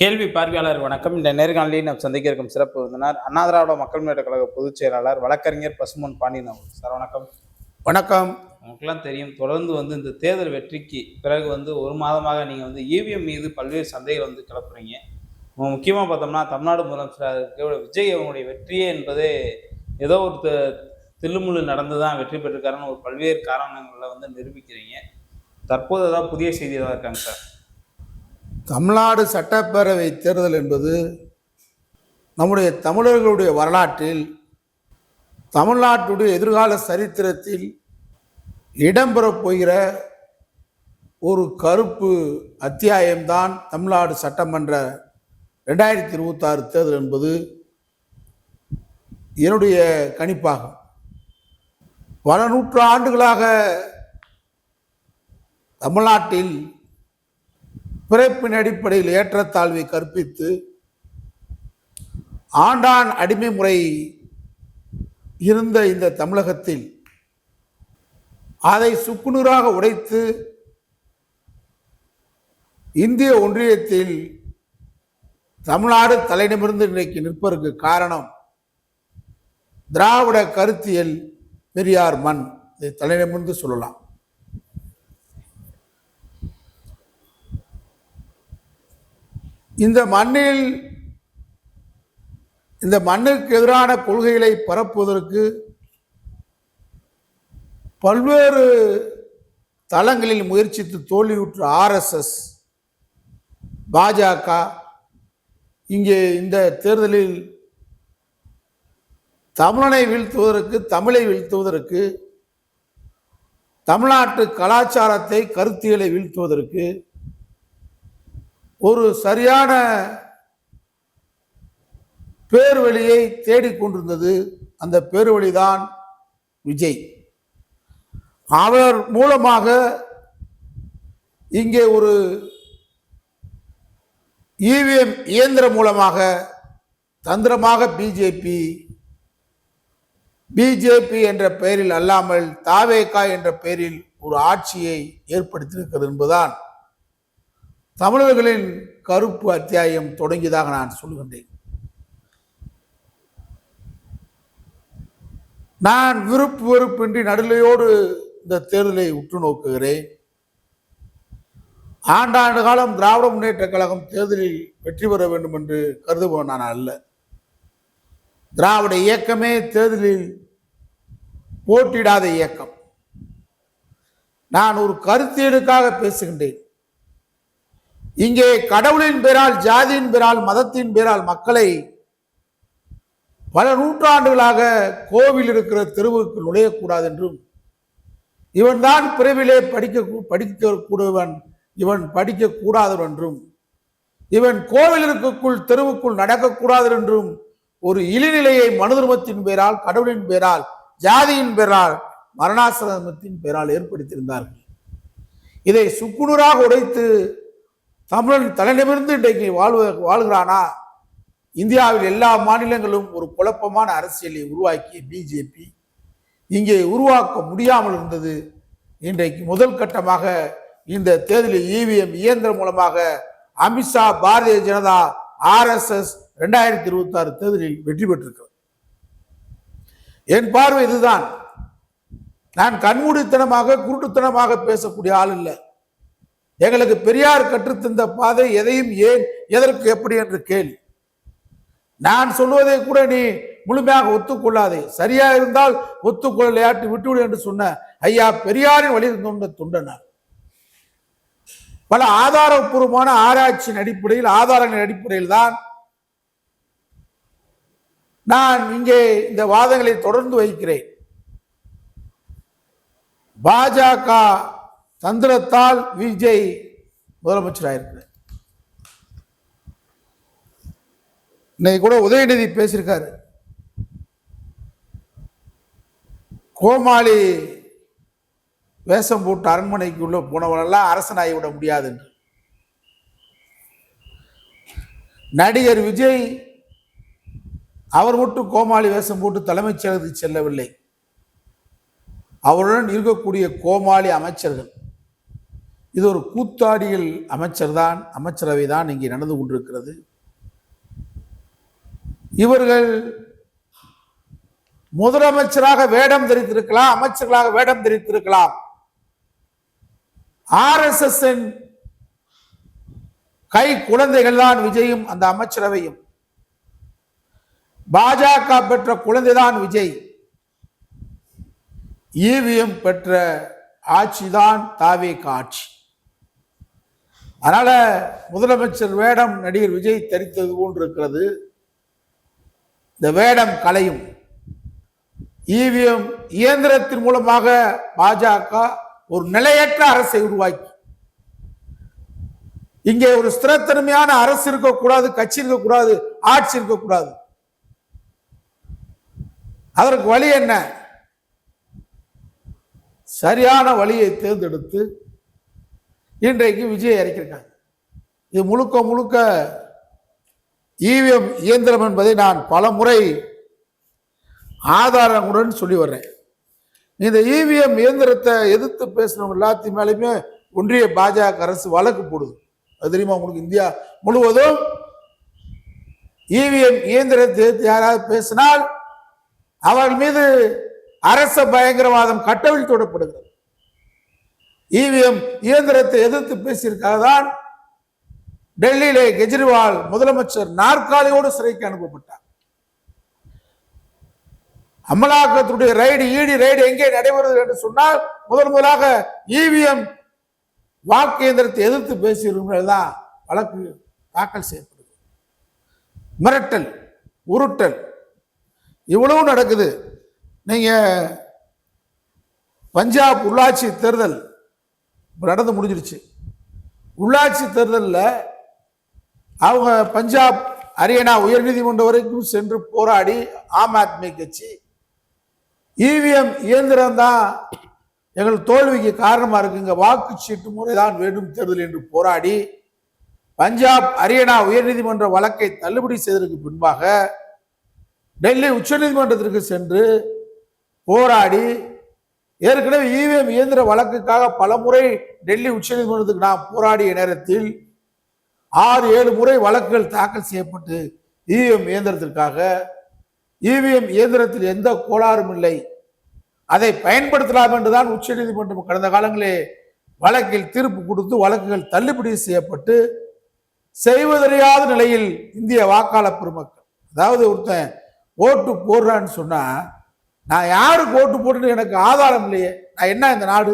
கேள்வி பார்வையாளர் வணக்கம். இந்த நேர்காணலில் நாம் சந்திக்க இருக்கும் சிறப்பு விருந்தினர் அண்ணா திராவிட மக்கள் முன்னேற்ற கழக பொதுச் செயலாளர் வழக்கறிஞர் பசும்பொன் பாண்டியன் அவர்கள். சார் வணக்கம். வணக்கம். நமக்குலாம் தெரியும், தொடர்ந்து இந்த தேர்தல் வெற்றிக்கு பிறகு ஒரு மாதமாக நீங்கள் இவிஎம் மீது பல்வேறு சந்தேகங்கள் கிளப்புறீங்க. முக்கியமாக பார்த்தோம்னா தமிழ்நாடு முதலமைச்சர் விஜய் அவங்களுடைய வெற்றியே என்பதே ஏதோ ஒரு தில்லுமுள்ளு நடந்து தான் வெற்றி பெற்றிருக்காருன்னு பல்வேறு காரணங்களில் நிரூபிக்கிறீங்க. தற்போது ஏதாவது புதிய செய்தி ஏதாவது இருக்காங்க சார்? தமிழ்நாடு சட்டப்பேரவை தேர்தல் என்பது நம்முடைய தமிழர்களுடைய வரலாற்றில், தமிழ்நாட்டுடைய எதிர்கால சரித்திரத்தில் இடம்பெறப் போகிற ஒரு கருப்பு அத்தியாயம்தான் தமிழ்நாடு சட்டமன்ற 2026 தேர்தல் என்பது என்னுடைய கணிப்பாகும். பல நூற்றாண்டுகளாக தமிழ்நாட்டில் பிறப்பின் அடிப்படையில் ஏற்றத்தாழ்வை கற்பித்து ஆண்டான் அடிமை முறை இருந்த இந்த தமிழகத்தில் அதை சுக்குநூறாக உடைத்து இந்திய ஒன்றியத்தில் தமிழ்நாடு தலைநிமிர்ந்து இன்றைக்கு நிற்பதற்கு காரணம் திராவிட கருத்தியல், பெரியார் மண். இதை தலைநிமிர்ந்து சொல்லலாம். இந்த மண்ணுக்கு எதிரான கொள்கைகளை பரப்புவதற்கு பல்வேறு தளங்களில் முயற்சித்து தோல்வியுற்ற ஆர்எஸ்எஸ், பாஜக இங்கே இந்த தேர்தலில் தமிழனை வீழ்த்துவதற்கு, தமிழை வீழ்த்துவதற்கு, தமிழ்நாட்டு கலாச்சாரத்தை, கருத்தியலை வீழ்த்துவதற்கு ஒரு சரியான பேர்வழியை தேடிக்கொண்டிருந்தது. அந்த பேர்வழிதான் விஜய். அவர் மூலமாக இங்கே ஒரு இவிஎம் இயந்திரம் மூலமாக தந்திரமாக பிஜேபி என்ற பெயரில் அல்லாமல் தாவேகா என்ற பெயரில் ஒரு ஆட்சியை ஏற்படுத்தியிருக்கிறது என்பதுதான் தமிழர்களின் கருப்பு அத்தியாயம் தொடங்கியதாக நான் சொல்கின்றேன். நான் விருப்பு வெறுப்பின்றி நடுநிலையோடு இந்த தேர்தலை உற்று நோக்குகிறேன். ஆண்டாண்டு காலம் திராவிட முன்னேற்ற கழகம் தேர்தலில் வெற்றி பெற வேண்டும் என்று கருதுபவன் நான் அல்ல. திராவிட இயக்கமே தேர்தலில் போட்டியிடாத இயக்கம். நான் ஒரு கருத்தியலுக்காக பேசுகின்றேன். இங்கே கடவுளின் பேரால், ஜாதியின் பேரால், மதத்தின் பேரால் மக்களை பல நூற்றாண்டுகளாக கோவில் இருக்கிற தெருவுக்கு நுழையக்கூடாது என்றும், இவன் தான் பிறவிலே படிக்கக்கூடியவன், இவன் படிக்கக்கூடாதவன் என்றும், இவன் கோவிலுக்குள் தெருவுக்குள் நடக்கக்கூடாது என்றும் ஒரு இழிநிலையை மனுதர்மத்தின் பேரால், கடவுளின் பேரால், ஜாதியின் பேரால், மரணாசிரமத்தின் பேரால் ஏற்படுத்தியிருந்தார்கள். இதை சுக்குநூறாக உடைத்து தமிழன் தலைநிமிர்ந்து இன்றைக்கு வாழ்கிறானா? இந்தியாவில் எல்லா மாநிலங்களும் ஒரு குழப்பமான அரசியலை உருவாக்கிய பிஜேபி இங்கே உருவாக்க முடியாமல் இருந்தது. இன்றைக்கு முதல் கட்டமாக இந்த தேர்தலில் இவிஎம் இயந்திரம் மூலமாக அமித்ஷா, பாரதிய ஜனதா, ஆர்எஸ்எஸ் 2026 தேர்தலில் வெற்றி பெற்றிருக்கிறது. என் பார்வை இதுதான். நான் கண்மூடித்தனமாக, குருட்டுத்தனமாக பேசக்கூடிய ஆள் இல்லை. எங்களுக்கு பெரியார் கற்றுத்தந்த பாதை எதையும் ஏன், எதற்கு, எப்படி என்று கேள்வி. நான் சொல்வதை கூட நீ முழுமையாக ஒத்துக்கொள்ளாதே, சரியா இருந்தால் ஒத்துக்கொள்ளையாட்டு விட்டுவிடு என்று சொன்ன ஐயா பெரியாரின் வழி தொண்டனார். பல ஆதாரபூர்வமான ஆராய்ச்சியின் அடிப்படையில், ஆதாரங்களின் அடிப்படையில் தான் நான் இங்கே இந்த வாதங்களை தொடர்ந்து வைக்கிறேன். பாஜக தந்திரத்தால் விஜய் முதலமைச்சராயிருக்கிறார். இன்னைக்கு கூட உதயநிதி பேசியிருக்காரு. கோமாளி வேஷம் போட்டு அரண்மனைக்கு உள்ள போனவரெல்லாம் அரசனாகி விட முடியாது என்று. நடிகர் விஜய் அவர் மட்டும் கோமாளி வேஷம் போட்டு தலைமைச் செயலகத்துக்கு செல்லவில்லை. அவருடன் இருக்கக்கூடிய கோமாளி அமைச்சர்கள் இது ஒரு கூத்தாடிகள் அமைச்சரவை தான் இங்கே நடந்து கொண்டிருக்கிறது. இவர்கள் முதலமைச்சராக வேடம் தரித்திருக்கலாம், அமைச்சர்களாக வேடம் தரித்திருக்கலாம். RSS கை குழந்தைகள் தான் விஜயும் அந்த அமைச்சரவையும். பாஜக பெற்ற குழந்தைதான் விஜய். EVM பெற்ற ஆட்சிதான் தாவேக ஆட்சி. அதனால முதலமைச்சர் வேடம் நடிகர் விஜய் தரித்தது போன்று இருக்கிறது. இந்த வேடம் கலையும். EVM இயந்திரத்தின் மூலமாக பாஜக ஒரு நிலையற்ற அரசை உருவாக்கி, இங்கே ஒரு ஸ்திரத்தன்மையான அரசு இருக்கக்கூடாது, கட்சி இருக்கக்கூடாது, ஆட்சி இருக்கக்கூடாது. அதற்கு வழி என்ன? சரியான வழியை தேர்ந்தெடுத்து இன்றைக்கு விஜய் இறக்கியிருக்காங்க. இது முழுக்க முழுக்க EVM இயந்திரம் என்பதை நான் பல முறை ஆதாரங்களுடன் சொல்லி வர்றேன். இந்த EVM இயந்திரத்தை எதிர்த்து பேசுறவங்க எல்லாத்தையும் மேலேயுமே ஒன்றிய பாஜக அரசு வழக்கு போடுது. அது தெரியுமா உங்களுக்கு? இந்தியா முழுவதும் EVM இயந்திரத்தை எதிர்த்து யாராவது பேசினால் அவர்கள் மீது அரச பயங்கரவாதம் கட்டவிழ்த்தோடப்படுகிறது. EVM இயந்திரத்தை எதிர்த்து பேசியிருக்காக தான் டெல்லியிலே கெஜ்ரிவால் முதலமைச்சர் நாற்காலியோடு சிறைக்கு அனுப்பப்பட்டார். அமலாக்கத்துடைய ரைடு, ED ரைடு எங்கே நடைபெறுகிறது என்று சொன்னால் முதலாக EVM வாக்கு இயந்திரத்தை எதிர்த்து பேசியிருக்கிறவர்கள் தான் வழக்கு தாக்கல் செய்யப்படுது. மிரட்டல், உருட்டல், இவ்வளவு நடக்குது. நீங்க பஞ்சாப் உள்ளாட்சி தேர்தல் நடந்து முடிஞ்சிருச்சு. உள்ளாட்சி தேர்தலில் அவங்க பஞ்சாப், ஹரியானா உயர்நீதிமன்றம் வரைக்கும் சென்று போராடி ஆம் ஆத்மி கட்சி EVM இயந்திரம் தான் எங்கள் தோல்விக்கு காரணமா இருக்குங்க, வாக்குச்சீட்டு முறைதான் வேண்டும் தேர்தல் என்று போராடி பஞ்சாப், ஹரியானா உயர்நீதிமன்ற வழக்கை தள்ளுபடி செய்ததற்கு பின்பாக டெல்லி உச்சநீதிமன்றத்திற்கு சென்று போராடி, ஏற்கனவே EVM இயந்திர வழக்குக்காக பல முறை டெல்லி உச்சநீதிமன்றத்துக்கு நான் போராடிய நேரத்தில் 6-7 முறை வழக்குகள் தாக்கல் செய்யப்பட்டு EVM இயந்திரத்திற்காக, EVM இயந்திரத்தில் எந்த கோளாறும் இல்லை, அதை பயன்படுத்தலாம் என்றுதான் உச்சநீதிமன்றம் கடந்த காலங்களே வழக்கில் தீர்ப்பு கொடுத்து வழக்குகள் தள்ளுபடி செய்யப்பட்டு செய்வதறியாத நிலையில் இந்திய வாக்காளர் பெருமக்கள், அதாவது ஒருத்தன் ஓட்டு போடுறான்னு சொன்னா நான் யாருக்கு ஓட்டு போட்டுன்னு எனக்கு ஆதாரம் இல்லையே, நான் என்ன இந்த நாடு?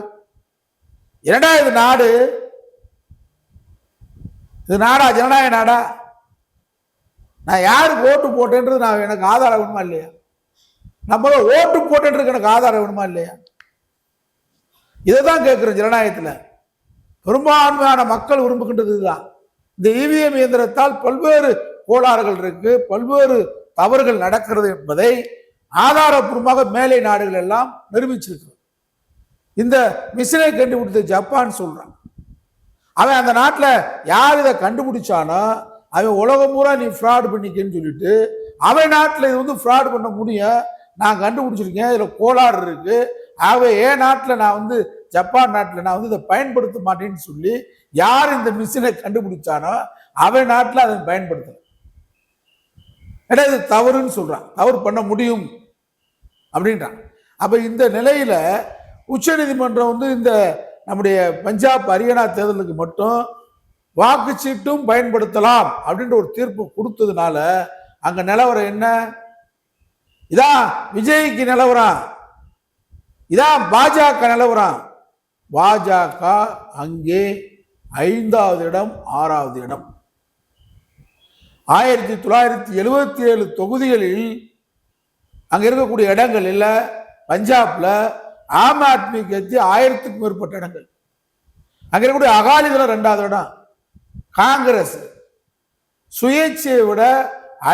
என்னடா இது நாடு? இது நாடா? ஜனநாயக நாடா? நான் யாருக்கு ஓட்டு போட்டேன்றது நான் எனக்கு ஆதாரம் வேணுமா இல்லையா? நம்ம ஓட்டு போட்டேன்றது எனக்கு ஆதாரம் வேணுமா இல்லையா? இதைதான் கேட்கிறேன். ஜனநாயகத்தில் பெரும்பான்மையான மக்கள் விரும்புகின்றது இதுதான். இந்த EVM இயந்திரத்தால் பல்வேறு கோளாறுகள் இருக்கு, பல்வேறு தவறுகள் நடக்கிறது என்பதை ஆதாரப்பூர்வமாக மேலை நாடுகள் எல்லாம் நிரூபிச்சிருக்கிறது. இந்த மிஷினை கண்டுபிடித்த ஜப்பான் சொல்றான். அவன் அந்த நாட்டில் யார் இதை கண்டுபிடிச்சானோ அவன் உலகம் பூரா நீ ஃப்ராட் பண்ணிக்கன்னு சொல்லிட்டு அவன் நாட்டில் இது வந்து ஃப்ராட் பண்ண முடியும், நான் கண்டுபிடிச்சிருக்கேன், இதில் கோளாறு இருக்கு, ஆகவே என் நாட்டில் நான் வந்து ஜப்பான் நாட்டில் நான் வந்து இதை பயன்படுத்த மாட்டேன்னு சொல்லி யார் இந்த மிஷினை கண்டுபிடிச்சானோ அவன் நாட்டில் அதை பயன்படுத்தல. ஏன்னா இது தவறுன்னு சொல்றான், தவறு பண்ண முடியும் அப்படின்றான். அப்ப இந்த நிலையில உச்சநீதிமன்றம் வந்து இந்த நம்முடைய பஞ்சாப், ஹரியானா தேர்தலுக்கு மட்டும் வாக்குச்சீட்டும் பயன்படுத்தலாம் அப்படின்ற ஒரு தீர்ப்பு கொடுத்ததுனால அங்க நிலவரம் என்ன? இதான் விஜய்க்கு நிலவரம், இதான் பாஜக நிலவரம். பாஜக அங்கே 5வது இடம், 6வது இடம். 1977 தொகுதிகளில் அங்க இருக்கக்கூடிய இடங்கள் இல்ல. பஞ்சாப்ல ஆம் ஆத்மி கட்சி 1000க்கும் மேற்பட்ட இடங்கள், அங்க இருக்கக்கூடிய அகாலிதளம் 2வது இடம், காங்கிரஸ் சுயேட்சையை விட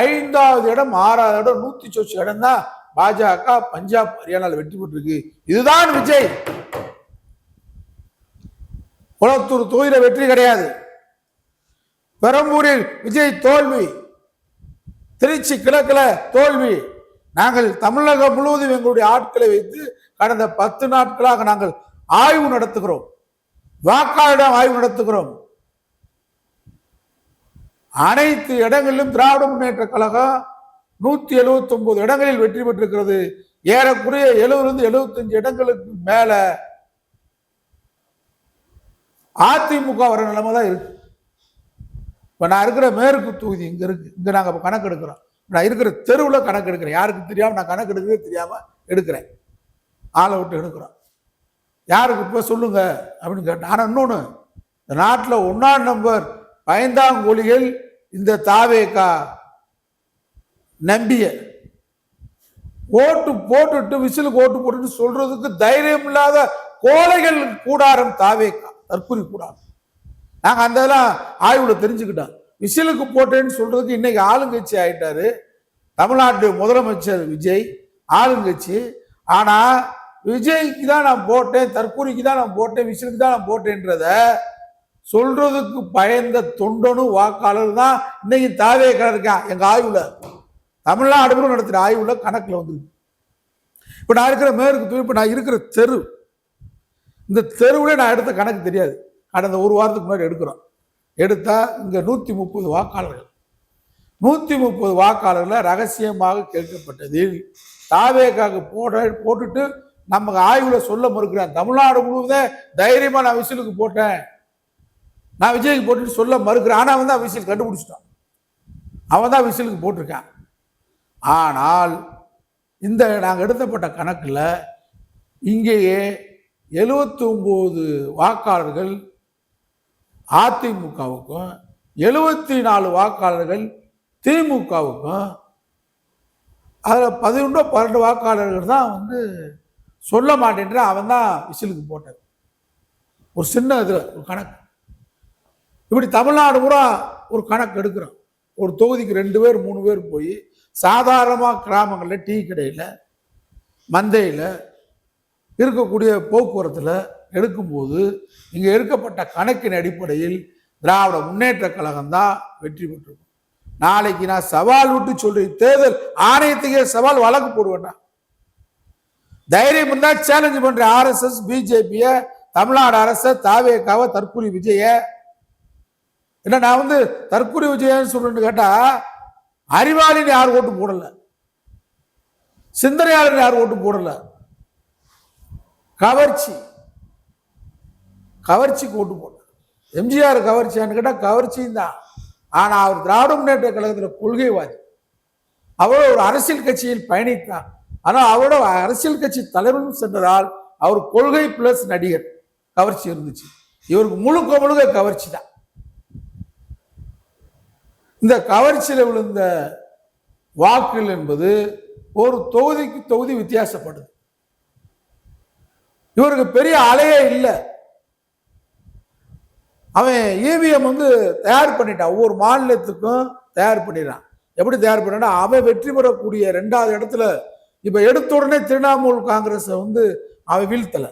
5வது இடம், 6வது இடம், 100 இடம் தான் பாஜக பஞ்சாப், ஹரியானால வெற்றி பெற்றிருக்கு. இதுதான் விஜய். குளத்தூர் தொகுதியில வெற்றி கிடையாது, பெரம்பூரில் விஜய் தோல்வி, திருச்சி கிழக்குல தோல்வி. நாங்கள் தமிழகம் முழுவதும் எங்களுடைய ஆட்களை வைத்து கடந்த 10 நாட்களாக நாங்கள் ஆய்வு நடத்துகிறோம். வாக்காளரிடம் ஆய்வு நடத்துகிறோம். அனைத்து இடங்களிலும் திராவிட முன்னேற்ற கழகம் 179 இடங்களில் வெற்றி பெற்றிருக்கிறது. ஏறக்குறைய 70-75 இடங்களுக்கு மேல அதிமுக வர நிலைமை தான் இருக்கு. இப்ப நான் இருக்கிற மேற்கு தொகுதி இங்க இருக்கு. இங்க நாங்க கணக்கு எடுக்கிறோம். நான் இருக்கிற தெருவில் கணக்கு எடுக்கிறேன். யாருக்கு தெரியாம நான் கணக்கு எடுக்கிறதே தெரியாம எடுக்கிறேன். ஆளை விட்டு எடுக்கிறோம். யாருக்கு இப்ப சொல்லுங்க அப்படின்னு கேட்டேன். ஆனா இன்னொன்னு, இந்த நாட்டில் 1ஆம் நம்பர் பயந்தாங்கொலிகள் இந்த தாவேகா நம்பிய ஓட்டு போட்டுட்டு விசிலுக்கு ஓட்டு போட்டுட்டு சொல்றதுக்கு தைரியம் இல்லாத கோழைகள் கூடாரம் தாவேகா, தற்கொலை கூடாரம். நாங்க அந்த இதெல்லாம் ஆய்வுல தெரிஞ்சுக்கிட்டோம். விசிலுக்கு போட்டேன்னு சொல்றதுக்கு இன்னைக்கு ஆளுங்கட்சி ஆயிட்டாரு. தமிழ்நாட்டு முதலமைச்சர் விஜய் ஆளுங்கட்சி. ஆனா விஜய்க்கு தான் நான் போட்டேன், தற்கொலைக்கு தான் நான் போட்டேன், விசிலுக்கு தான் நான் போட்டேன்றத சொல்றதுக்கு பயந்த தொண்டனும் வாக்காளர் தான் இன்னைக்கு தாவேகா இருக்கான். எங்க ஆய்வுல தமிழ்நாடு நடத்துற ஆய்வுல கணக்குல வந்து இப்ப நான் இருக்கிற மேற்கு, இப்ப நான் இருக்கிற தெரு, இந்த தெருவுல நான் எடுத்த கணக்கு தெரியாது. கடந்த ஒரு வாரத்துக்கு முன்னாடி எடுக்கிறோம். எடுத்தா இங்க 130 வாக்காளர்கள், 130 வாக்காளர்கள் ரகசியமாக கேட்கப்பட்டது. தாவேகாக்கு போட்டுட்டு நமக்கு ஆய்வுல சொல்ல மறுக்கிறான். தமிழ்நாடு முழுவதும் தைரியமா நான் விசிலுக்கு போட்டேன், நான் விஜய்க்கு போட்டுட்டு சொல்ல மறுக்கிறேன். ஆனா அவன் தான் விசில் கண்டுபிடிச்சிட்டான், அவன் தான் விசிலுக்கு போட்டிருக்கான். ஆனால் இந்த நாங்கள் எடுத்தப்பட்ட கணக்குல இங்கேயே 79 வாக்காளர்கள் அதிமுகவுக்கும் 74 வாக்காளர்கள் திமுகவுக்கும், அதில் 11-12 வாக்காளர்கள் தான் வந்து சொல்ல மாட்டேன்ற அவன் தான் விசிலுக்கு போட்டது. ஒரு சின்ன இதில் ஒரு கணக்கு. இப்படி தமிழ்நாடு பூரா ஒரு கணக்கு எடுக்கிறோம். ஒரு தொகுதிக்கு 2 பேர் 3 பேர் போய் சாதாரணமாக கிராமங்களில் டீ கடையில் மந்தையில் இருக்கக்கூடிய போக்குவரத்தில் எடுக்கும்போது இங்கே எடுக்கப்பட்ட கணக்கின் அடிப்படையில் திராவிட முன்னேற்ற கழகம் தான் வெற்றி பெற்றிருக்கும். நாளைக்கு நான் சவால் விட்டு சொல்றேன், தேர்தல் ஆணையத்துக்கே சவால் வழக்கு போடுவேன். தைரியம் இருந்தா சேலஞ்ச் பண்ற RSS பிஜேபிய, தமிழ்நாடு அரச, தாவேகாவை, தற்கொலை விஜய. என்ன நான் வந்து தற்கொலை விஜயன்னு சொல்றேன்னு கேட்டா, அறிவாளின்னு யார் ஓட்டு போடல, சிந்தனையாளர் யார் ஓட்டு போடல, கவர்ச்சிக்கு ஓட்டு போடல. எம்ஜிஆர் கவர்ச்சியான்னு கேட்டா கவர்ச்சியும் தான். ஆனா அவர் திராவிட முன்னேற்ற கழகத்தில் கொள்கைவாதி. அவரோட ஒரு அரசியல் கட்சியில் பயணித்தார். ஆனா அவரோட அரசியல் கட்சி தலைவரும் சென்றதால் அவர் கொள்கை பிளஸ் நடிகர், கவர்ச்சி இருந்துச்சு. இவருக்கு முழுக்க கவர்ச்சி தான். இந்த கவர்ச்சியில் விழுந்த வாக்குகள் என்பது ஒரு தொகுதிக்கு தொகுதி வித்தியாசப்படுது. இவருக்கு பெரிய அலையே இல்லை. அவன் EVM வந்து தயார் பண்ணிட்டான், ஒவ்வொரு மாநிலத்துக்கும் தயார் பண்ணிடுறான். எப்படி தயார் பண்ணா, அவன் வெற்றி பெறக்கூடிய 2வது இடத்துல இப்ப எடுத்த உடனே திரிணாமுல் காங்கிரஸ் வந்து அவன் வீழ்த்தல.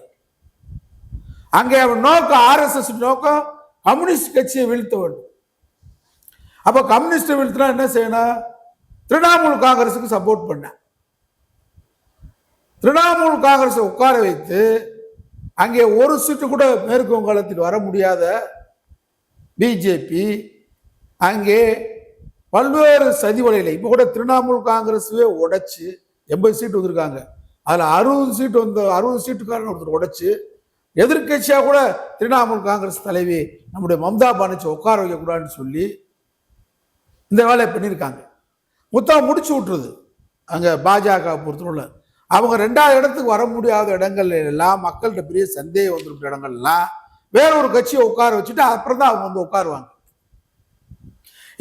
அங்கே அவன் நோக்கம், RSS நோக்கம் கம்யூனிஸ்ட் கட்சியை வீழ்த்த வேண்டும். அப்ப கம்யூனிஸ்ட் வீழ்த்தினா என்ன செய்யணும், திரிணாமுல் காங்கிரஸுக்கு சப்போர்ட் பண்ண, திரிணாமுல் காங்கிரஸை உட்கார வைத்து அங்கே ஒரு சீட்டு கூட மேற்கு வங்காளத்தில் வர முடியாத பிஜேபி அங்கே பல்வேறு சதி வலையில இப்ப கூட திரிணாமுல் காங்கிரஸே உடைச்சு 80 சீட்டு வந்திருக்காங்க. அதுல 60 சீட்டு வந்து 60 சீட்டுக்காரன் ஒருத்தர் உடைச்சு எதிர்கட்சியா கூட திரிணாமுல் காங்கிரஸ் தலைவி நம்முடைய மம்தா பானர்ஜி உட்கார வைக்க கூடாதுன்னு சொல்லி இந்த வேலையை பண்ணியிருக்காங்க. மொத்தம் முடிச்சு விட்டுருது. அங்க பாஜக பொறுத்தவரை அவங்க 2வது இடத்துக்கு வர முடியாத இடங்கள் எல்லாம், மக்கள்கிட்ட பெரிய சந்தேகம் வந்துருக்கிற இடங்கள்லாம் வேற ஒரு கட்சியை உட்கார வச்சுட்டு அப்புறம் தான் அவங்க வந்து உட்காருவாங்க.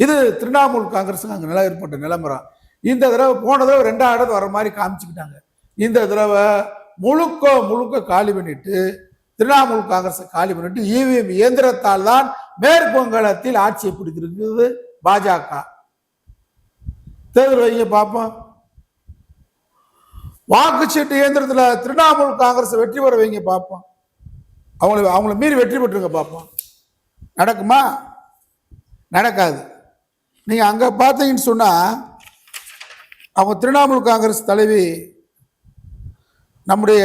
இது திரிணாமுல் காங்கிரஸுக்கு அங்கே நிலை ஏற்பட்ட நிலைமுறை. இந்த தடவை போன தடவை 2வது இடத்து வர மாதிரி காமிச்சுக்கிட்டாங்க. இந்த தடவை முழுக்க காலி பண்ணிட்டு திரிணாமுல் காங்கிரஸை காலி பண்ணிட்டு EVM இயந்திரத்தால் தான் மேற்கு வங்காளத்தில் ஆட்சியை பிடித்திருக்கிறது பாஜக. தேர்தல் வைங்க பார்ப்போம். வாக்குச்சீட்டு இயந்திரத்தில் திரிணாமுல் காங்கிரஸ் வெற்றி பெற வைங்க பார்ப்போம். அவங்கள மீறி வெற்றி பெற்றுங்க பார்ப்போம். நடக்குமா? நடக்காது. நீங்க அங்க பார்த்தீங்கன்னு சொன்னா அவங்க திரிணாமுல் காங்கிரஸ் தலைவி நம்முடைய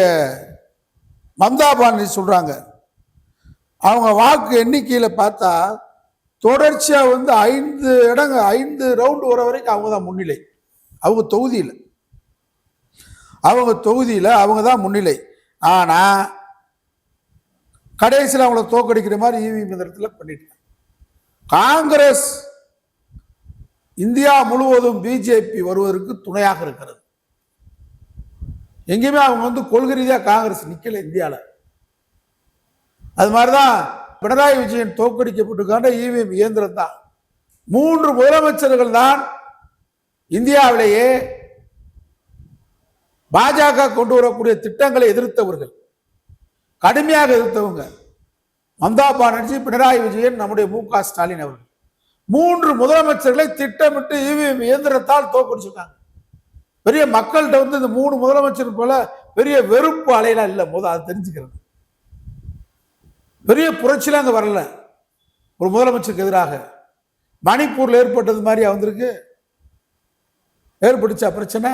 மம்தா பானர்ஜி சொல்றாங்க, அவங்க வாக்கு எண்ணிக்கையில பார்த்தா தொடர்ச்சியா வந்து 5 ரவுண்டு வர வரைக்கும் அவங்க தான் முன்னிலை. அவங்க தொகுதியில அவங்க தான் முன்னிலை. ஆனா கடைசியில் அவங்கள தோக்கடிக்கிற மாதிரி இவிஎம் இயந்திரத்தில் பண்ணிட்டாங்க. காங்கிரஸ் இந்தியா முழுவதும் பிஜேபி வருவதற்கு துணையாக இருக்கிறது. எங்கேயுமே அவங்க வந்து கொள்கை ரீதியாக காங்கிரஸ் நிக்கல இந்தியாவில். அது மாதிரிதான் பினராயி விஜயன் தோற்கடிக்கப்பட்டிருக்கான இவிஎம் இயந்திரம் தான். 3 முதலமைச்சர்கள் தான் இந்தியாவிலேயே பாஜக கொண்டு வரக்கூடிய திட்டங்களை எதிர்த்தவர்கள், கடுமையாக எதிர்த்தவங்க. மம்தா பானர்ஜி, பினராயி விஜயன், நம்முடைய மு.க. ஸ்டாலின் அவர்கள் 3 முதலமைச்சர்களை திட்டமிட்டு இவிஎம் இயந்திரத்தால் தோற்கடிச்சிருக்காங்க. பெரிய மக்கள்கிட்ட வந்து இந்த 3 முதலமைச்சர் போல பெரிய வெறுப்பு அலையெல்லாம் இல்லை. முதல் அது தெரிஞ்சுக்கிறது. பெரிய புரட்சிலாம் அங்கே வரல. ஒரு முதலமைச்சருக்கு எதிராக மணிப்பூர்ல ஏற்பட்டது மாதிரி வந்திருக்கு. ஏற்பட்டுச்சா பிரச்சனை?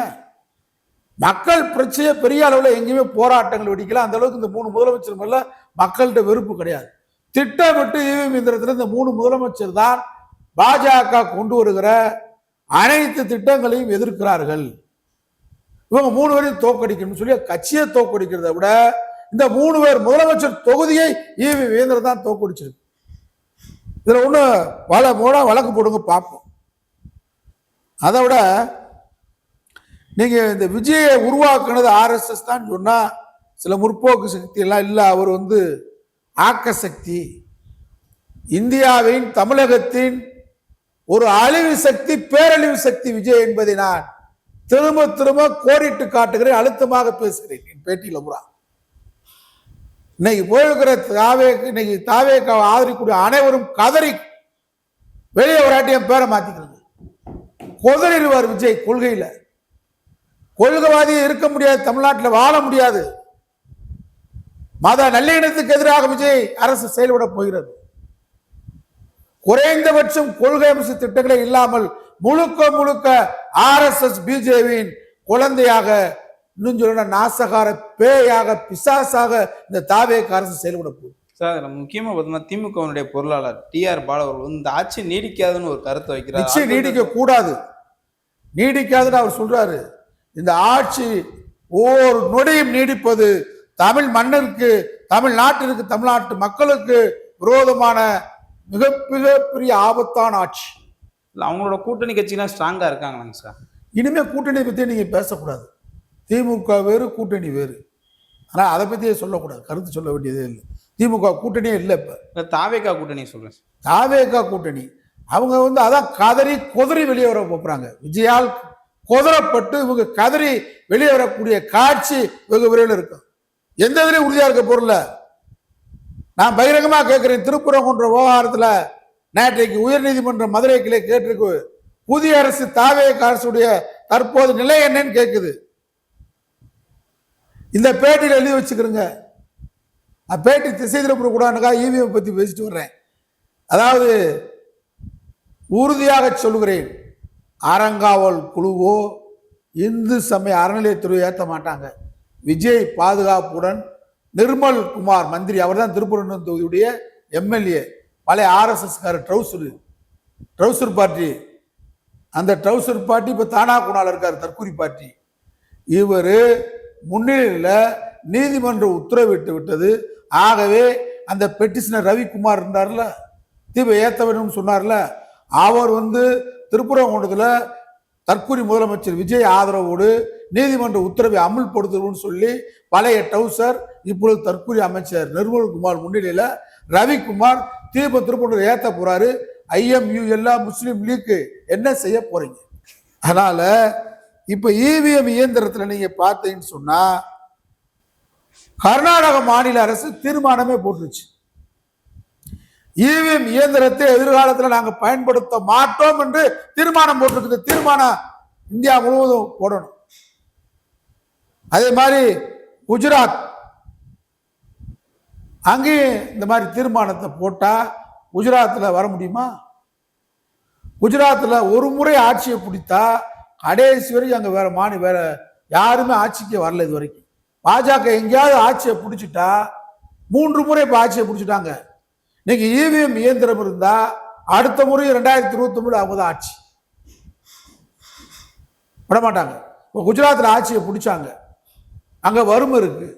மக்கள் பிரச்சனையே பெரிய அளவில் எங்கேயுமே போராட்டங்கள் வெடிக்கல. அந்த அளவுக்கு இந்த 3 முதலமைச்சர் மேல மக்கள்கிட்ட வெறுப்பு கிடையாது. திட்டமிட்டு இவிஎம் இயந்திரத்தில் இந்த 3 முதலமைச்சர் தான் பாஜக கொண்டு வருகிற அனைத்து திட்டங்களையும் எதிர்க்கிறார்கள். இவங்க 3 பேரையும் தோற்கடிக்கணும்னு சொல்லி கட்சியை தோற்கடிக்கிறத விட இந்த 3 பேர் முதலமைச்சர் தொகுதியை இவிஎம் இயந்திரம் தான் தோற்கடிச்சிருக்கு. இதுல ஒண்ணு வழக்கு போடுங்க பார்ப்போம். அதை விட நீங்க இந்த விஜயை உருவாக்குனது RSS தான் சொன்னா சில முற்போக்கு சக்தி எல்லாம் இல்ல, அவர் வந்து ஆக்க சக்தி, இந்தியாவின் தமிழகத்தின் ஒரு அழிவு சக்தி, பேரழிவு சக்தி விஜய் என்பதை நான் திரும்ப திரும்ப கோடிட்டு காட்டுகிறேன், அழுத்தமாக பேசுகிறேன் என் பேட்டியில பூரா. இன்னைக்கு போயிருக்கிற இன்னைக்கு தாவேக்கு ஆதரிக்கூடிய அனைவரும் கதறி வெளியே வராட்டி என் பேரை மாத்திக்கிறது. கொதறிடுவார் விஜய். கொள்கையில கொள்கைவாதியை இருக்க முடியாது, தமிழ்நாட்டில் வாழ முடியாது. மத நல்லிணத்துக்கு எதிராக விஜய் அரசு செயல்பட போகிறது. குறைந்தபட்சம் கொள்கை அம்ச திட்டங்களே இல்லாமல் முழுக்க முழுக்க RSS பிஜேபியின் குழந்தையாக, இன்னும் சொல்ல நாசகார பேயாக, பிசாசாக இந்த தாவேக்கு அரசு செயல்பட போகுது. சார், முக்கியமா பார்த்தோம்னா திமுகவுடைய பொருளாளர் TR பாலு அவர்கள் இந்த ஆட்சி நீடிக்காதுன்னு ஒரு கருத்தை வைக்கிறார். நிச்சயம் நீடிக்க கூடாது, நீடிக்காதுன்னு அவர் சொல்றாரு. இந்த ஆட்சி ஒவ்வொரு நொடியும் நீடிப்பது தமிழ் மன்னருக்கு, தமிழ்நாட்டிற்கு, தமிழ்நாட்டு மக்களுக்கு விரோதமான மிக மிகப்பெரிய ஆபத்தான ஆட்சி. அவங்களோட கூட்டணி கட்சிலாம் ஸ்ட்ராங்கா இருக்காங்களாங்க சார்? இனிமே கூட்டணி பத்தி நீங்க பேசக்கூடாது. திமுக வேறு, கூட்டணி வேறு. ஆனா அதை பத்தியே சொல்லக்கூடாது, கருத்து சொல்ல வேண்டியதே இல்லை. திமுக கூட்டணியே இல்லை. இப்ப தாவேகா கூட்டணி சொல்றேன். தாவேகா கூட்டணி அவங்க வந்து அதான் கதறி கொதறி வெளியே வர போறாங்க. விஜயால் கொதறப்பட்டு இவங்க கதறி வெளியே வரக்கூடிய காட்சி வெகு விரைவில் இருக்கும். எந்த இதுலையும் உறுதியா இருக்க பொருள். நான் பகிரங்கமா கேட்கிறேன், திருப்பரங்குன்ற விவகாரத்துல நேற்றைக்கு உயர்நீதிமன்ற மதுரை கிளை கேட்டிருக்கு, புதிய அரசு தாவேக அரசுடைய தற்போது நிலை என்னன்னு கேட்குது. இந்த பேட்டியில் எழுதி வச்சுக்கிறேங்க. பேட்டி திசை திருப்ப கூடாதுக்கா இவிஎம் பத்தி பேசிட்டு வர்றேன். அதாவது உறுதியாக சொல்கிறேன், அறங்காவல் குழுவோ இந்து சமய அறநிலையத்துறையோ ஏற்ற மாட்டாங்க. விஜய் பாதுகாப்புடன் நிர்மல் குமார் மந்திரி, அவர் தான் திருப்பரங்குன்றம் தொகுதியுடைய MLA, பழைய RSS ட்ரௌசர் பார்ட்டி. அந்த ட்ரௌசர் பார்ட்டி இப்ப தானா குணால இருக்காரு, தற்கூரி பார்ட்டி. இவர் முன்னிலையில் நீதிமன்றம் உத்தரவிட்டு விட்டது. ஆகவே அந்த பெட்டிஷனர் ரவிக்குமார் இருந்தார்ல, தீப ஏற்ற வேணும்னு சொன்னார்ல, அவர் வந்து திருப்பரங்குன்றத்தில் தற்கூரி முதலமைச்சர் விஜய் ஆதரவோடு நீதிமன்ற உத்தரவை அமுல்படுத்தணும்னு சொல்லி பழைய டவுசர் இப்பொழுது தற்கூரி அமைச்சர் நிர்மல்குமார் முன்னிலையில் ரவிக்குமார் திருப்பரங்குன்றம் ஏற்ற போறாரு. IMU எல்லா முஸ்லீம் லீக் என்ன செய்ய போறீங்க? அதனால இப்ப இவிஎம் இயந்திரத்தில் நீங்க பார்த்தீங்கன்னு சொன்னா கர்நாடக மாநில அரசு தீர்மானமே போட்டுருச்சு, இவிஎம் இயந்திரத்தை எதிர்காலத்தில் நாங்கள் பயன்படுத்த மாட்டோம் என்று தீர்மானம் போட்டிருக்கு. தீர்மானம் இந்தியா முழுவதும் போடணும். அதே மாதிரி குஜராத் அங்கேயும் இந்த மாதிரி தீர்மானத்தை போட்டா குஜராத்தில் வர முடியுமா? குஜராத்தில் ஒரு முறை ஆட்சியை பிடித்தா கடைசி வரைக்கும் அங்கே வேற யாருமே ஆட்சிக்கு வரல இது வரைக்கும். பாஜக எங்கேயாவது ஆட்சியை பிடிச்சிட்டா 3 முறை இப்போ ஆட்சியை பிடிச்சிட்டாங்க. இன்னைக்கு இவிஎம் இயந்திரம் இருந்தா அடுத்த முறை 2023 அவங்க தான் ஆட்சி விட மாட்டாங்க. இப்போ குஜராத்தில் ஆட்சியை பிடிச்சாங்க, அங்க வறுமை இருக்கு,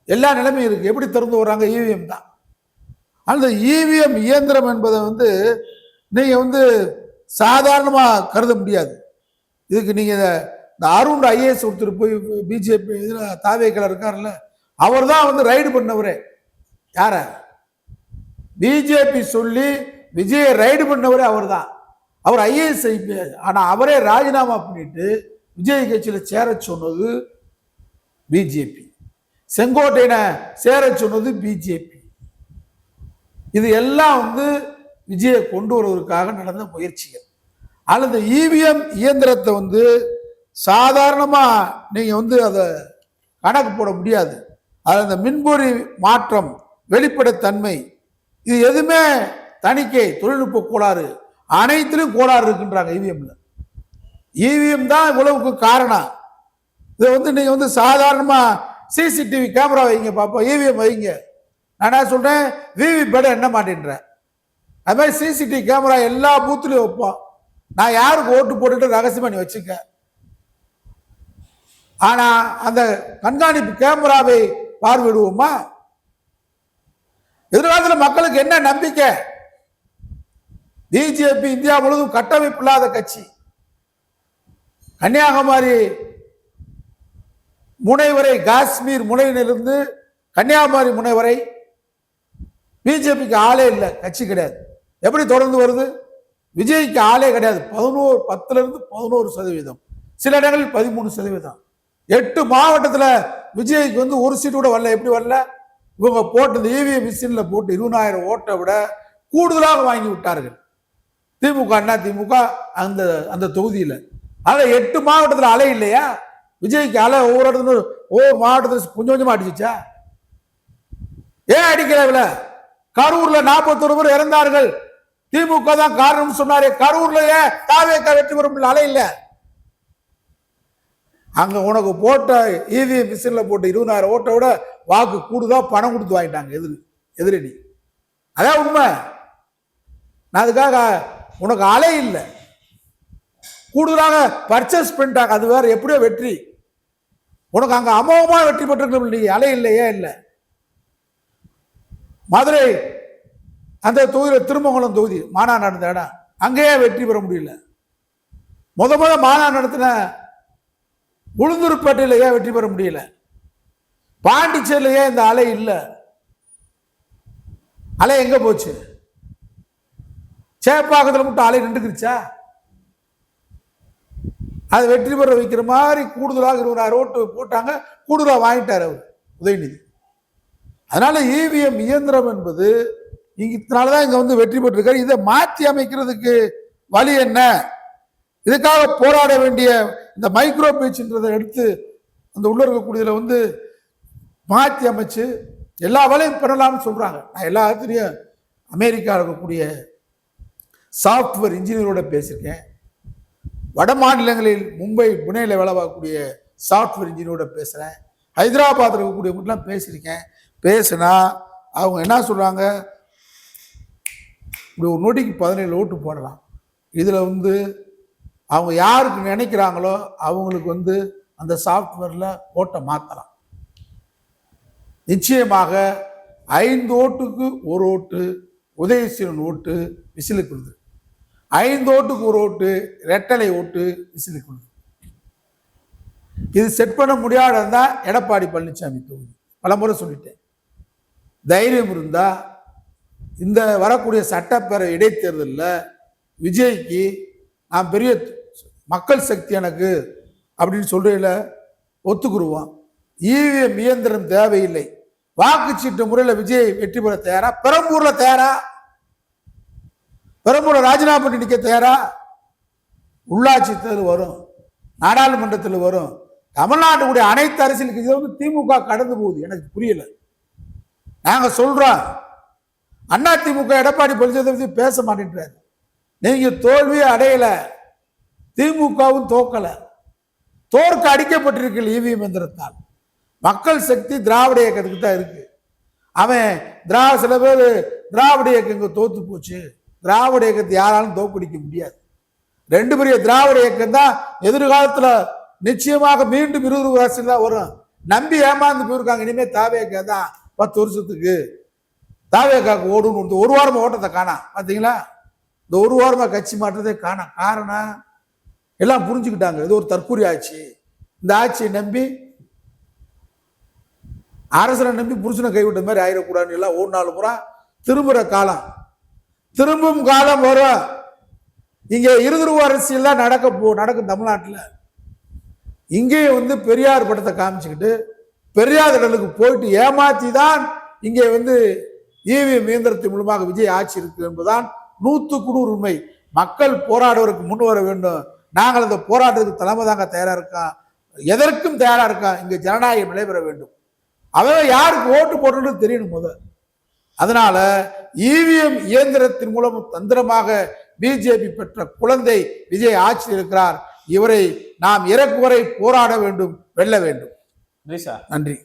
எல்லா நிலைமையும் இருக்கு, எப்படி திறந்து வர்றாங்க? இவிஎம் தான். அந்த இவிஎம் இயந்திரம் என்பதை நீங்க சாதாரணமா கருத முடியாது. இதுக்கு நீங்க இந்த அருண் ஐஏஎஸ் ஒருத்தர் போய் பிஜேபி தாவேக்கல இருக்காருல்ல, அவர் தான் ரைடு பண்ணவரே. யார? பிஜேபி சொல்லி விஜய ரைடு பண்ணவரே அவர் தான். அவர் ஐஏஎஸ் ஐபிஎஸ். ஆனா அவரே ராஜினாமா பண்ணிட்டு விஜய் கட்சியில சேர சொன்னது பிஜேபி, செங்கோட்டையனை சேர சொன்னது பிஜேபி. இது எல்லாம் விஜயை கொண்டு வருவதற்காக நடந்த முயற்சிகள். ஆனால் இந்த இவிஎம் இயந்திரத்தை சாதாரணமா நீங்க அதை கணக்கு போட முடியாது. அதில் இந்த மின்பொறி மாற்றம், வெளிப்படைத்தன்மை, இது எதுவுமே தணிக்கை, தொழில்நுட்ப கோளாறு, அனைத்திலும் கோளாறு இருக்குன்றாங்க இவிஎம்ல. இவிஎம் தான் இவ்வளவுக்கு காரணம். இதை நீங்க சாதாரணமா சிசிடிவி கேமரா வைங்க பாப்போம், இவிஎம் வைங்க. நான் என்ன சொல்றேன், விவி பேட என்ன மாட்டேன்றேன். அது மாதிரி சிசிடிவி கேமரா எல்லா பூத்துலயும் வைப்போம். நான் யாருக்கு ஓட்டு போட்டுட்டு ரகசியமா நீ வச்சுக்க. ஆனா அந்த கண்காணிப்பு கேமராவை பார்வையிடுவோமா? எதிர்காலத்தில் மக்களுக்கு என்ன நம்பிக்கை? பிஜேபி இந்தியா முழுவதும் கட்டமைப்பு இல்லாத கட்சி. கன்னியாகுமரி முனை வரை, காஷ்மீர் முனையிலிருந்து கன்னியாகுமரி முனை வரை பிஜேபிக்கு ஆளே இல்லை, கட்சி கிடையாது. எப்படி தொடர்ந்து வருது? விஜய்க்கு ஆளே கிடையாது. 10% சில இடங்களில் 13%. 8 மாவட்டத்தில் விஜய்க்கு ஒரு சீட்டு கூட வரல. எப்படி வரல? இவங்க போட்டு இவிஎம் மிஷின்ல போட்டு 20,000 ஓட்டை விட கூடுதலாக வாங்கி விட்டார்கள் திமுக, அண்ணா திமுக அந்த அந்த தொகுதியில். ஆனா 8 மாவட்டத்தில் அலை இல்லையா? விஜய்க்கு அலை ஒவ்வொரு இடத்துல ஒவ்வொரு மாவட்டத்தில் கொஞ்சம் கொஞ்சமா அடிச்சுச்சா? ஏன் அடிக்கல? கரூர்ல 41 பேர் இறந்தார்கள், திமுக தான் காரணம் சொன்னாரே. கரூர்ல ஏன் தாவேக்கா வெற்றி பெறும் அலை இல்ல? அங்க உனக்கு போட்ட இவிஎம் மிஷின்ல போட்டு 20,000 ஓட்டை விட வாக்கு கூடுதா பணம் கொடுத்து வாங்கிட்டாங்க எதிரணி. அதான் உண்மை. நான் அதுக்காக உனக்கு அலை இல்லை, கூடுதலாக பர்ச்சேஸ் பண்ணிட்டாங்க, அது வேற. எப்படியோ வெற்றி. உனக்கு அங்க அமோகமா வெற்றி பெற்றிருக்க அலை இல்லையே இல்லை. மதுரை அந்த தொகுதியில் திருமங்கலம் தொகுதி மாநாடு நடந்த இடம், அங்கேயே வெற்றி பெற முடியல. முத மாநாடு நடத்தின உளுந்தூர்பேட்டையில ஏன் வெற்றி பெற முடியல? பாண்டிச்சேரியிலேயே இந்த அலை இல்லை. அலை எங்க போச்சு? சேப்பாக்கத்தில் மட்டும் அலை நின்றுக்குச்சா? அது வெற்றி பெற வைக்கிற மாதிரி கூடுதலாக 20,000 ஓட்டு போட்டாங்க, கூடுதலாக வாங்கிட்டார் அவர் உதயநிதி. அதனால இவிஎம் இயந்திரம் என்பது இதனாலதான் இங்க வெற்றி பெற்றிருக்காரு. இதை மாற்றி அமைக்கிறதுக்கு வழி என்ன? இதுக்காக போராட வேண்டிய இந்த மைக்ரோ பேச்சுன்றதை எடுத்து அந்த உள்ள இருக்கக்கூடியதுல மாற்றி அமைச்சு எல்லா வேலையும் பெறலாம்னு சொல்றாங்க. நான் எல்லா இடத்துலையும் அமெரிக்கா இருக்கக்கூடிய சாஃப்ட்வேர் இன்ஜினியரோட பேசியிருக்கேன். வட மாநிலங்களில் மும்பை, புனேல வேலை பார்க்கக்கூடிய சாஃப்ட்வேர் இன்ஜினியரோட பேசுறேன். ஹைதராபாத் இருக்கக்கூடிய பேசியிருக்கேன். பேசுனா அவங்க என்ன சொல்றாங்க, இப்படி ஒரு நொடிக்கு 17 ஓட்டு போடலாம். இதுல அவங்க யாருக்கு நினைக்கிறாங்களோ அவங்களுக்கு அந்த சாஃப்ட்வேர்ல ஓட்டை மாத்தலாம். நிச்சயமாக 5 ஓட்டுக்கு 1 ஓட்டு உதயசீலன் ஓட்டு விசிலுக்கு விழுது, 5 ஓட்டுக்கு 1 ஓட்டு ரெட்டலை ஓட்டு விசிலுக்கு விழுது. இது செட் பண்ண முடியாத எடப்பாடி பழனிசாமி தொகுதி. பல முறை சொல்லிட்டேன். தைரியம் இருந்தா இந்த வரக்கூடிய சட்டப்பேரவை இடைத்தேர்தலில் விஜய்க்கு நான் பெரிய மக்கள் சக்தி எனக்கு அப்படின்னு சொல்றதுல ஒத்துக்குருவோம். இவிஎம் இயந்திரம் தேவையில்லை, வாக்குச்சீட்டு முறையில் விஜய் வெற்றி பெற தயாரா? பெரம்பூர்ல தயாரா? பெரம்பூர்ல ராஜினாமா பண்ணி நிற்க தயாரா? உள்ளாட்சி தேர்தல் வரும், நாடாளுமன்றத்தில் வரும், தமிழ்நாட்டுடைய அனைத்து அரசியலுக்கு இது திமுக கடந்து போகுது. எனக்கு புரியல. நாங்க சொல்றோம், அண்ணா திமுக எடப்பாடி பழனிசாமி பத்தி பேச மாட்டேன்றாரு. நீங்க தோல்வியை அடையல, திமுகவும் தோக்கல, தோற்க அடிக்கப்பட்டிருக்கு இவிஎம் எந்திரத்தால். மக்கள் சக்தி திராவிட இயக்கத்துக்கு தான் இருக்கு. அவன் சில பேர் திராவிட இயக்கம் இங்க தோத்து போச்சு, திராவிட இயக்கத்தை யாராலும் தோற்கடிக்க முடியாது. 2 பெரிய திராவிட இயக்கம் தான் எதிர்காலத்துல நிச்சயமாக மீண்டும் 20 வருஷம் தான் வரும். நம்பி ஏமாந்து போயிருக்காங்க. இனிமே தாவேக்கா தான் 10 வருஷத்துக்கு தாவேக்காக்கு ஓடுன்னு ஒரு வாரமா ஓட்டத்தை காணாம். பாத்தீங்களா, இந்த ஒரு வாரமா கட்சி மாற்றத்தை காணாம். காரணம் எல்லாம் புரிஞ்சுக்கிட்டாங்க, இது ஒரு தற்கொலை ஆட்சி. இந்த ஆட்சியை நம்பி அரசனை நம்பி புருஷனை கைவிட்ட மாதிரி ஆயிடக்கூடாதுன்னு எல்லாம் ஒரு நாள் பூரா திரும்புற காலம், திரும்பும் காலம் வரும். இங்க 20 ரூபா அரசியல் தான் நடக்கும் தமிழ்நாட்டில். இங்கேயும் வந்து பெரியார் படத்தை காமிச்சுக்கிட்டு பெரியார் கடலுக்கு போயிட்டு ஏமாத்தி தான் இங்கே வந்து இவிஎம் இயந்திரத்தின் மூலமாக விஜய் ஆட்சி இருக்கு என்பதுதான் 100% உண்மை. மக்கள் போராடுவதற்கு முன் வர வேண்டும். நாங்கள் அந்த போராட்டத்துக்கு தலைமை தாங்க தயாரா இருக்கோம், எதற்கும் தயாரா இருக்கோம். இங்க ஜனநாயகம் நடைபெற வேண்டும். அவன் யாருக்கு ஓட்டு போடுறது தெரியணும் முதல். அதனால இவிஎம் இயந்திரத்தின் மூலம் தந்திரமாக பிஜேபி பெற்ற குழந்தை விஜய் ஆட்சியில் இருக்கிறார். இவரை நாம் இறக்கு வரை போராட வேண்டும், வெல்ல வேண்டும். நன்றி சார். நன்றி.